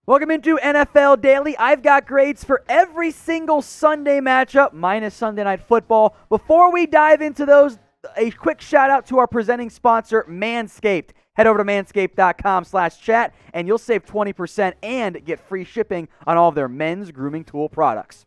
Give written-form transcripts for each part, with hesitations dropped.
Welcome into NFL Daily. I've got grades for every single Sunday matchup, minus Sunday Night Football. Before we dive into those, a quick shout out to our presenting sponsor, Manscaped. Head over to manscaped.com/chat and you'll save 20% and get free shipping on all of their men's grooming tool products.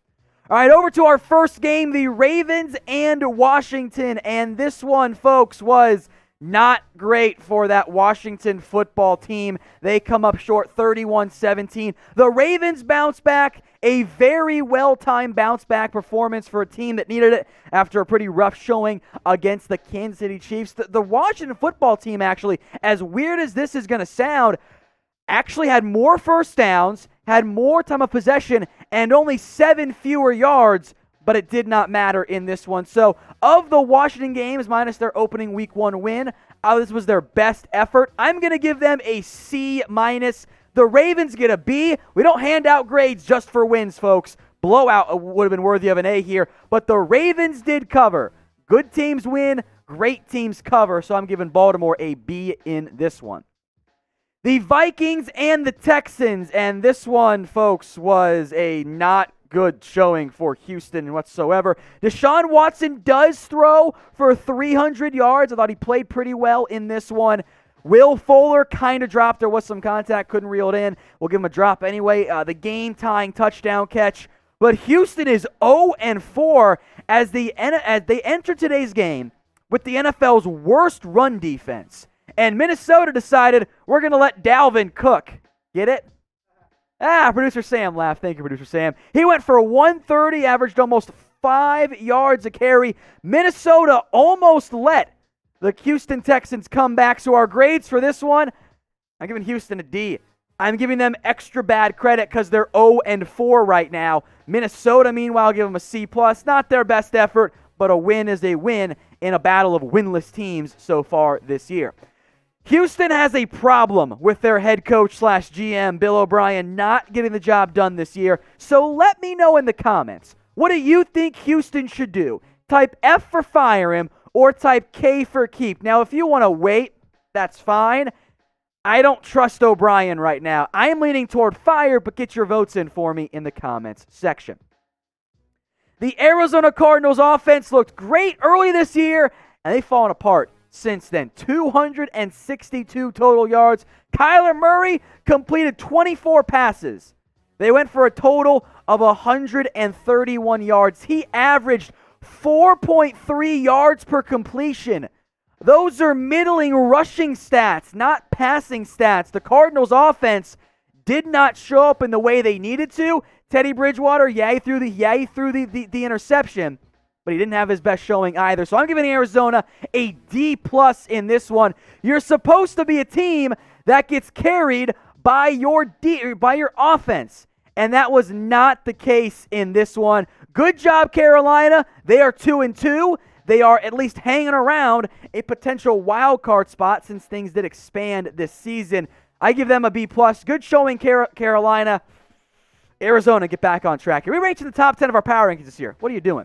All right, over to our first game, the Ravens and Washington. And this one, folks, was not great for that Washington football team. They come up short 31-17. The Ravens bounce back, a very well-timed bounce-back performance for a team that needed it after a pretty rough showing against the Kansas City Chiefs. The Washington football team, actually, as weird as this is going to sound, actually had more first downs, had more time of possession, and only 7 fewer yards, but it did not matter in this one. So, of the Washington games, minus their opening Week 1 win, this was their best effort. I'm going to give them a C-. The Ravens get a B. We don't hand out grades just for wins, folks. Blowout would have been worthy of an A here, but the Ravens did cover. Good teams win, great teams cover, so I'm giving Baltimore a B in this one. The Vikings and the Texans, and this one, folks, was a not good showing for Houston whatsoever. Deshaun Watson does throw for 300 yards. I thought he played pretty well in this one. Will Fuller kind of dropped. There was some contact, couldn't reel it in. We'll give him a drop anyway. The game-tying touchdown catch. But Houston is 0-4 as they enter today's game with the NFL's worst run defense. And Minnesota decided we're going to let Dalvin cook. Get it? Producer Sam laughed. Thank you, Producer Sam. He went for 130, averaged almost 5 yards a carry. Minnesota almost let the Houston Texans come back. So our grades for this one, I'm giving Houston a D. I'm giving them extra bad credit because they're 0-4 right now. Minnesota, meanwhile, give them a C+. Not their best effort, but a win is a win in a battle of winless teams so far this year. Houston has a problem with their head coach / GM, Bill O'Brien, not getting the job done this year. So let me know in the comments, what do you think Houston should do? Type F for fire him or type K for keep. Now, if you want to wait, that's fine. I don't trust O'Brien right now. I'm leaning toward fire, but get your votes in for me in the comments section. The Arizona Cardinals offense looked great early this year, and they've fallen apart since then. 262 total yards. Kyler Murray completed 24 passes. They went for a total of 131 yards. He averaged 4.3 yards per completion. Those are middling rushing stats, not passing stats. The Cardinals offense did not show up in the way they needed to. Teddy Bridgewater, he threw the interception, but he didn't have his best showing either. So I'm giving Arizona a D+ in this one. You're supposed to be a team that gets carried by your offense, and that was not the case in this one. Good job, Carolina. They are 2-2. They are at least hanging around a potential wild card spot since things did expand this season. I give them a B+. Good showing, Carolina. Arizona, get back on track. We ranked in the top 10 of our power rankings this year. What are you doing?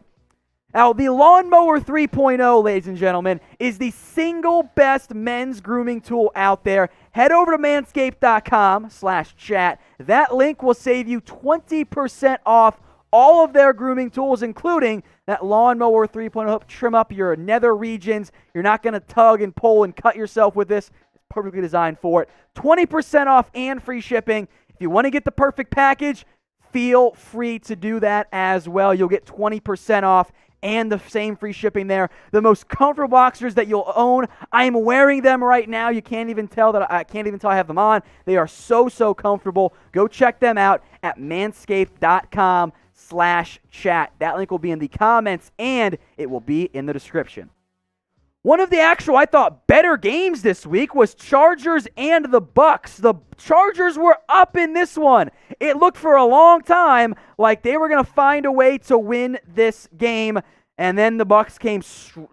Now, the Lawnmower 3.0, ladies and gentlemen, is the single best men's grooming tool out there. Head over to manscaped.com/chat. That link will save you 20% off all of their grooming tools, including that Lawnmower 3.0. Help trim up your nether regions. You're not going to tug and pull and cut yourself with this. It's perfectly designed for it. 20% off and free shipping. If you want to get the perfect package, feel free to do that as well. You'll get 20% off and the same free shipping there. The most comfortable boxers that you'll own. I'm wearing them right now. You can't even tell I have them on. They are so comfortable. Go check them out at manscaped.com/chat. That link will be in the comments and it will be in the description. One of the actual, I thought, better games this week was Chargers and the Bucks. The Chargers were up in this one. It looked for a long time like they were going to find a way to win this game, and then the Bucks came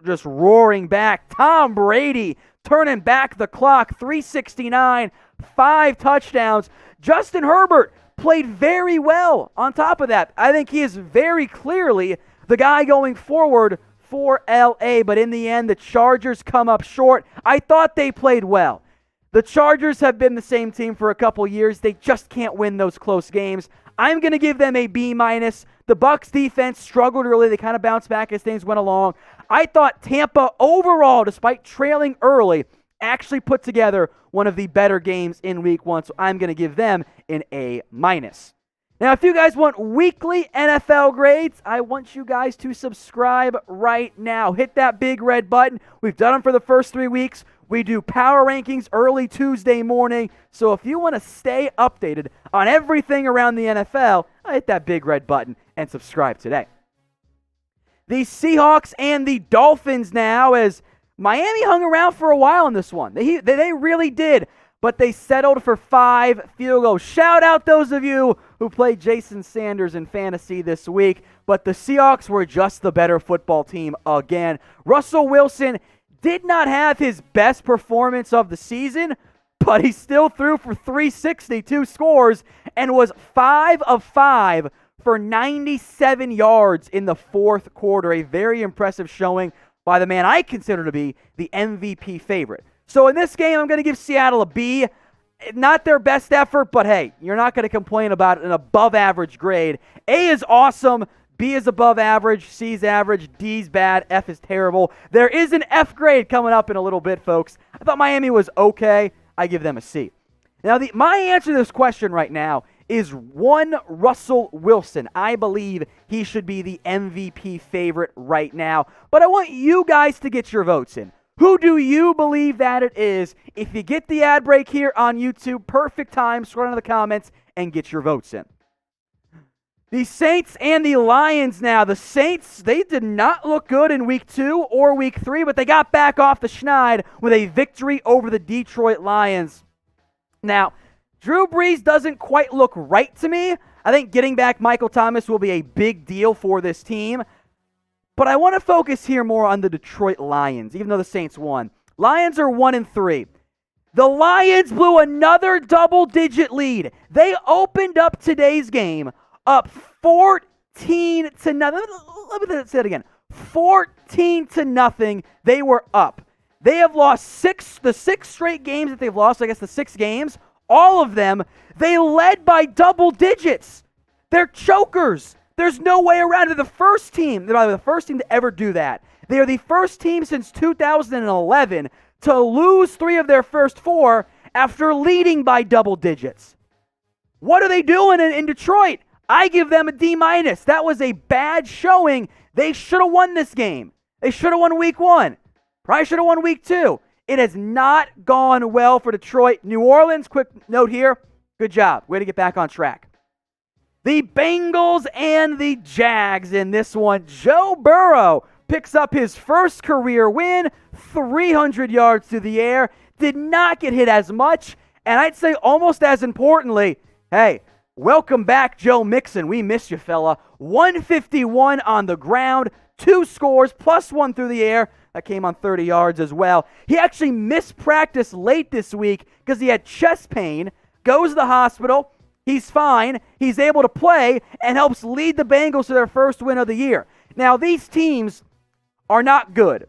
just roaring back. Tom Brady turning back the clock, 369, 5 touchdowns. Justin Herbert played very well on top of that. I think he is very clearly the guy going forward for LA, but in the end, the Chargers come up short. I thought they played well. The Chargers have been the same team for a couple years. They just can't win those close games. I'm going to give them a B-. The Bucs defense struggled early. They kind of bounced back as things went along. I thought Tampa overall, despite trailing early, actually put together one of the better games in week 1, so I'm going to give them an A-. Now, if you guys want weekly NFL grades, I want you guys to subscribe right now. Hit that big red button. We've done them for the first 3 weeks. We do power rankings early Tuesday morning. So if you want to stay updated on everything around the NFL, hit that big red button and subscribe today. The Seahawks and the Dolphins now, as Miami hung around for a while in this one. They really did, but they settled for 5 field goals. Shout out those of you who played Jason Sanders in fantasy this week, but the Seahawks were just the better football team again. Russell Wilson did not have his best performance of the season, but he still threw for 362 scores and was 5 of 5 for 97 yards in the fourth quarter. A very impressive showing by the man I consider to be the MVP favorite. So in this game, I'm going to give Seattle a B. Not their best effort, but hey, you're not going to complain about an above-average grade. A is awesome. B is above average, C is average, D is bad, F is terrible. There is an F grade coming up in a little bit, folks. I thought Miami was okay. I give them a C. Now, my answer to this question right now is one Russell Wilson. I believe he should be the MVP favorite right now. But I want you guys to get your votes in. Who do you believe that it is? If you get the ad break here on YouTube, perfect time, scroll down to the comments and get your votes in. The Saints and the Lions now. The Saints, they did not look good in week 2 or week 3, but they got back off the schneid with a victory over the Detroit Lions. Now, Drew Brees doesn't quite look right to me. I think getting back Michael Thomas will be a big deal for this team. But I want to focus here more on the Detroit Lions, even though the Saints won. Lions are 1-3. The Lions blew another double-digit lead. They opened up today's game up 14 to nothing. Let me say it again. 14 to nothing. They were up. They have lost the 6 straight games that they've lost, I guess the 6 games, all of them, they led by double digits. They're chokers. There's no way around it. They're the first team. They're the first team to ever do that. They are the first team since 2011 to lose 3 of their first 4 after leading by double digits. What are they doing in Detroit? I give them a D-. That was a bad showing. They should have won this game. They should have won week 1. Probably should have won week 2. It has not gone well for Detroit. New Orleans, quick note here. Good job. Way to get back on track. The Bengals and the Jags in this one. Joe Burrow picks up his first career win, 300 yards through the air. Did not get hit as much. And I'd say almost as importantly, hey, welcome back, Joe Mixon. We miss you, fella. 151 on the ground, 2 scores, plus 1 through the air. That came on 30 yards as well. He actually missed practice late this week because he had chest pain, goes to the hospital. He's fine. He's able to play and helps lead the Bengals to their first win of the year. Now, these teams are not good,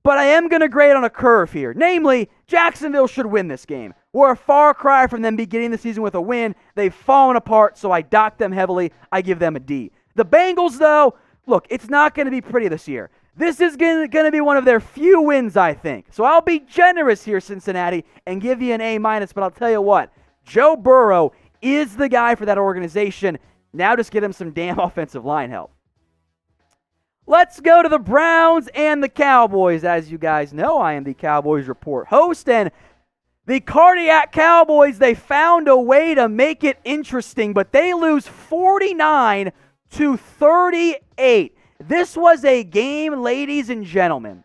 but I am going to grade on a curve here. Namely, Jacksonville should win this game. We're a far cry from them beginning the season with a win. They've fallen apart, so I dock them heavily. I give them a D. The Bengals, though, look, it's not going to be pretty this year. This is going to be one of their few wins, I think. So I'll be generous here, Cincinnati, and give you an A-, but I'll tell you what, Joe Burrow is the guy for that organization. Now just get him some damn offensive line help. Let's go to the Browns and the Cowboys. As you guys know, I am the Cowboys Report host, and the Cardiac Cowboys, they found a way to make it interesting, but they lose 49-38. This was a game, ladies and gentlemen,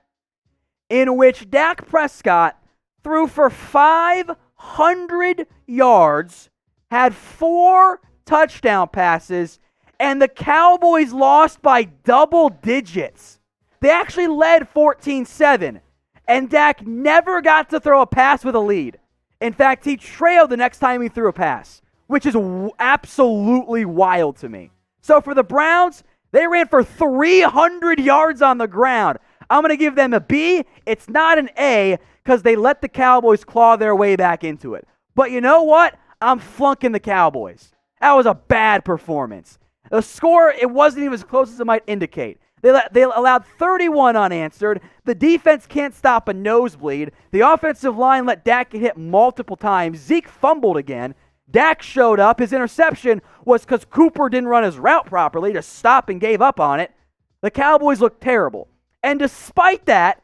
in which Dak Prescott threw for 500 yards, had 4 touchdown passes, and the Cowboys lost by double digits. They actually led 14-7, and Dak never got to throw a pass with a lead. In fact, he trailed the next time he threw a pass, which is absolutely wild to me. So for the Browns, they ran for 300 yards on the ground. I'm going to give them a B. It's not an A because they let the Cowboys claw their way back into it. But you know what? I'm flunking the Cowboys. That was a bad performance. The score, it wasn't even as close as it might indicate. They allowed 31 unanswered. The defense can't stop a nosebleed. The offensive line let Dak get hit multiple times. Zeke fumbled again. Dak showed up. His interception was because Cooper didn't run his route properly, just stopped and gave up on it. The Cowboys looked terrible. And despite that,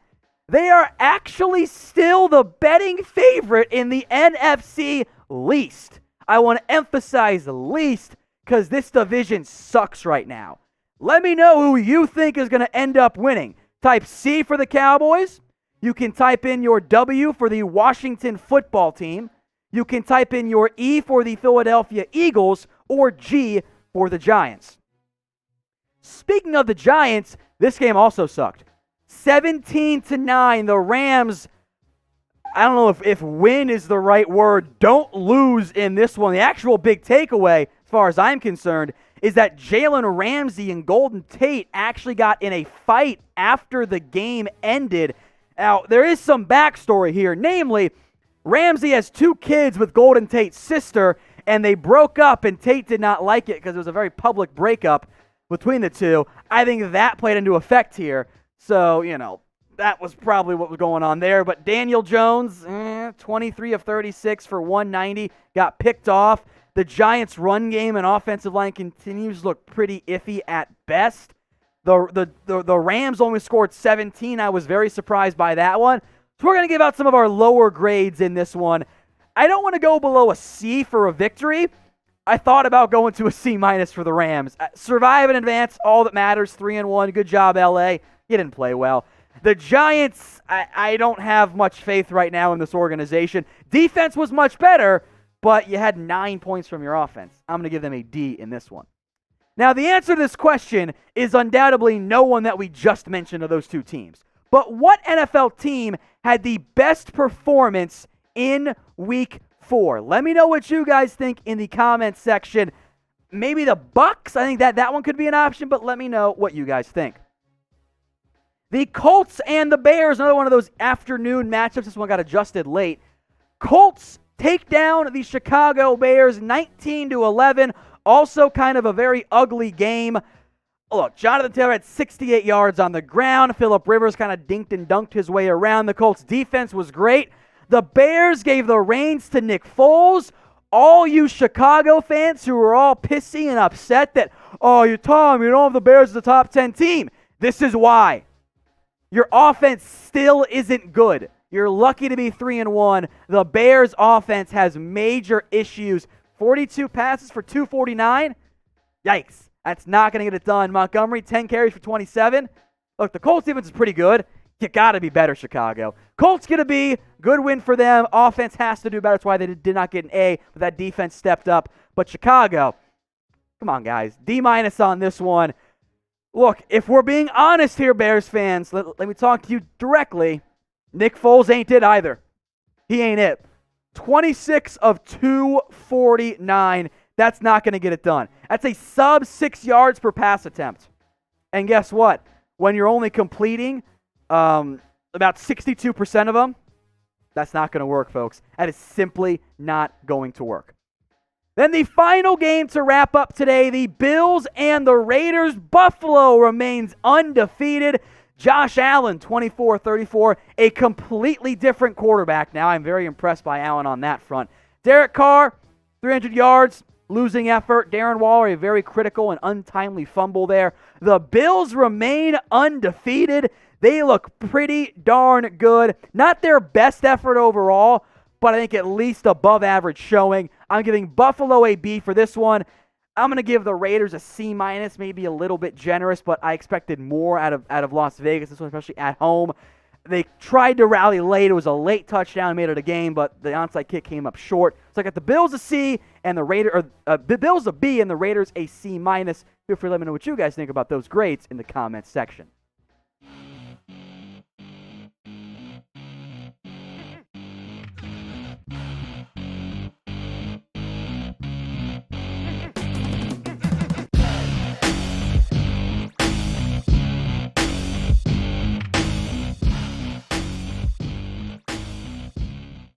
they are actually still the betting favorite in the NFC least. I want to emphasize least because this division sucks right now. Let me know who you think is going to end up winning. Type C for the Cowboys. You can type in your W for the Washington football team. You can type in your E for the Philadelphia Eagles or G for the Giants. Speaking of the Giants, this game also sucked. 17-9, the Rams, I don't know if win is the right word, don't lose in this one. The actual big takeaway, as far as I'm concerned, is that Jalen Ramsey and Golden Tate actually got in a fight after the game ended. Now, there is some backstory here. Namely, Ramsey has 2 kids with Golden Tate's sister, and they broke up, and Tate did not like it because it was a very public breakup between the two. I think that played into effect here. So, that was probably what was going on there. But Daniel Jones, 23 of 36 for 190, got picked off. The Giants' run game and offensive line continues to look pretty iffy at best. The Rams only scored 17. I was very surprised by that one. So we're going to give out some of our lower grades in this one. I don't want to go below a C for a victory. I thought about going to a C- for the Rams. Survive and advance, all that matters. 3-1. Good job, LA. You didn't play well. The Giants, I don't have much faith right now in this organization. Defense was much better, but you had 9 points from your offense. I'm going to give them a D in this one. Now, the answer to this question is undoubtedly no one that we just mentioned of those 2 teams. But what NFL team had the best performance in Week 4? Let me know what you guys think in the comments section. Maybe the Bucs. I think that one could be an option, but let me know what you guys think. The Colts and the Bears, another one of those afternoon matchups. This one got adjusted late. Colts take down the Chicago Bears 19-11. Also kind of a very ugly game. Look, Jonathan Taylor had 68 yards on the ground. Phillip Rivers kind of dinked and dunked his way around. The Colts defense was great. The Bears gave the reins to Nick Foles. All you Chicago fans who were all pissy and upset that, you don't have the Bears as a top 10 team. This is why. Your offense still isn't good. You're lucky to be 3-1. The Bears offense has major issues. 42 passes for 249. Yikes. That's not going to get it done. Montgomery, 10 carries for 27. Look, the Colts defense is pretty good. You got to be better, Chicago. Colts going to be good win for them. Offense has to do better. That's why they did not get an A, but that defense stepped up. But Chicago, come on, guys. D- on this one. Look, if we're being honest here, Bears fans, let me talk to you directly. Nick Foles ain't it either. He ain't it. 26 of 249. That's not going to get it done. That's a sub 6 yards per pass attempt. And guess what? When you're only completing about 62% of them, that's not going to work, folks. That is simply not going to work. Then the final game to wrap up today, the Bills and the Raiders. Buffalo remains undefeated. Josh Allen, 24-34, a completely different quarterback now. I'm very impressed by Allen on that front. Derek Carr, 300 yards, losing effort. Darren Waller, a very critical and untimely fumble there. The Bills remain undefeated. They look pretty darn good. Not their best effort overall, but I think at least above average showing. I'm giving Buffalo a B for this one. I'm going to give the Raiders a C-, maybe a little bit generous, but I expected more out of Las Vegas, this one especially at home. They tried to rally late. It was a late touchdown, made it a game, but the onside kick came up short. So I got the Bills a C and the Bills a B and the Raiders a C-. Feel free to let me know what you guys think about those grades in the comments section.